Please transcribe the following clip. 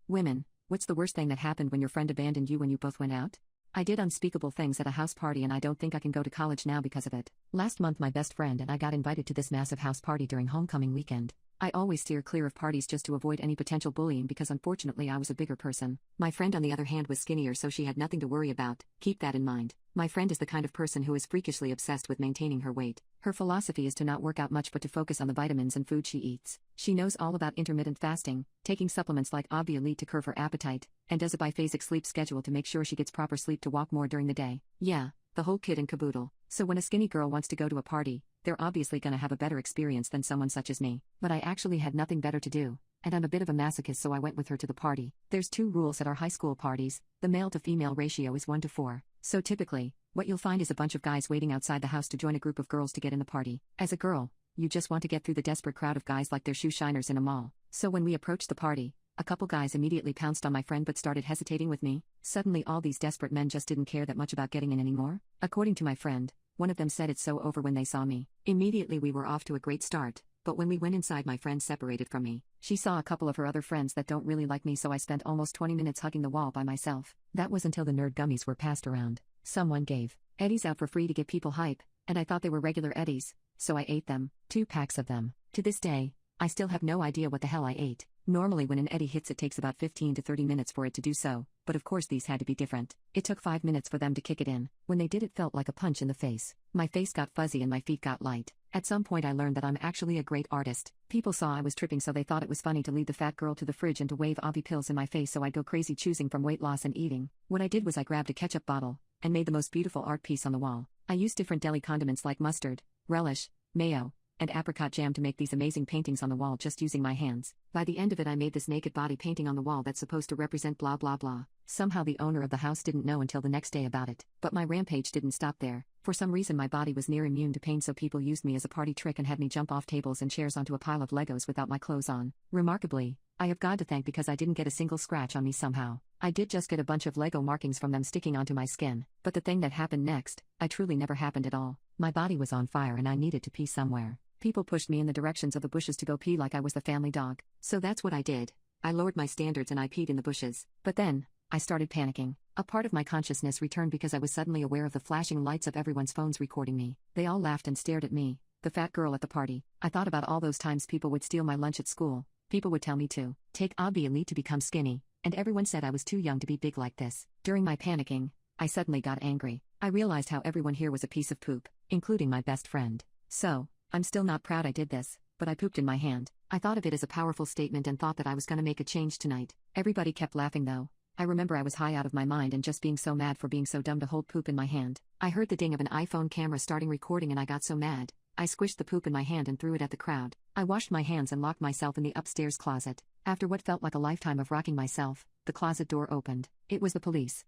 Women, what's the worst thing that happened when your friend abandoned you when you both went out? I did unspeakable things at a house party and I don't think I can go to college now because of it. Last month my best friend and I got invited to this massive house party during homecoming weekend. I always steer clear of parties just to avoid any potential bullying because unfortunately I was a bigger person. My friend on the other hand was skinnier so she had nothing to worry about, keep that in mind. My friend is the kind of person who is freakishly obsessed with maintaining her weight. Her philosophy is to not work out much but to focus on the vitamins and food she eats. She knows all about intermittent fasting, taking supplements like Obvi Elite to curb her appetite, and does a biphasic sleep schedule to make sure she gets proper sleep to walk more during the day. Yeah, the whole kit and caboodle. So when a skinny girl wants to go to a party, they're obviously gonna have a better experience than someone such as me. But I actually had nothing better to do, and I'm a bit of a masochist so I went with her to the party. There's 2 rules at our high school parties. The male to female ratio is 1 to 4. So typically, what you'll find is a bunch of guys waiting outside the house to join a group of girls to get in the party. As a girl, you just want to get through the desperate crowd of guys like they're shoe shiners in a mall. So when we approached the party, a couple guys immediately pounced on my friend but started hesitating with me. Suddenly all these desperate men just didn't care that much about getting in anymore. According to my friend, one of them said it's so over when they saw me. Immediately we were off to a great start, but when we went inside my friend separated from me. She saw a couple of her other friends that don't really like me so I spent almost 20 minutes hugging the wall by myself. That was until the nerd gummies were passed around. Someone gave Eddies out for free to get people hype, and I thought they were regular Eddies, so I ate them, 2 packs of them. To this day, I still have no idea what the hell I ate. Normally when an Eddie hits it takes about 15 to 30 minutes for it to do so, but of course these had to be different. It took 5 minutes for them to kick it in. When they did it felt like a punch in the face. My face got fuzzy and my feet got light. At some point I learned that I'm actually a great artist. People saw I was tripping so they thought it was funny to lead the fat girl to the fridge and to wave Obvi pills in my face so I'd go crazy choosing from weight loss and eating. What I did was I grabbed a ketchup bottle, and made the most beautiful art piece on the wall. I used different deli condiments like mustard, relish, mayo, and apricot jam to make these amazing paintings on the wall just using my hands. By the end of it I made this naked body painting on the wall that's supposed to represent blah blah blah. Somehow the owner of the house didn't know until the next day about it. But my rampage didn't stop there. For some reason my body was near immune to pain so people used me as a party trick and had me jump off tables and chairs onto a pile of Legos without my clothes on. Remarkably, I have God to thank because I didn't get a single scratch on me somehow. I did just get a bunch of Lego markings from them sticking onto my skin. But the thing that happened next, I truly never happened at all. My body was on fire and I needed to pee somewhere. People pushed me in the directions of the bushes to go pee like I was the family dog. So that's what I did. I lowered my standards and I peed in the bushes. But then, I started panicking. A part of my consciousness returned because I was suddenly aware of the flashing lights of everyone's phones recording me. They all laughed and stared at me, the fat girl at the party. I thought about all those times people would steal my lunch at school. People would tell me to take Obvi Elite to become skinny, and everyone said I was too young to be big like this. During my panicking, I suddenly got angry. I realized how everyone here was a piece of poop, including my best friend. So, I'm still not proud I did this, but I pooped in my hand. I thought of it as a powerful statement and thought that I was gonna make a change tonight. Everybody kept laughing though. I remember I was high out of my mind and just being so mad for being so dumb to hold poop in my hand. I heard the ding of an iPhone camera starting recording and I got so mad. I squished the poop in my hand and threw it at the crowd. I washed my hands and locked myself in the upstairs closet. After what felt like a lifetime of rocking myself, the closet door opened. It was the police.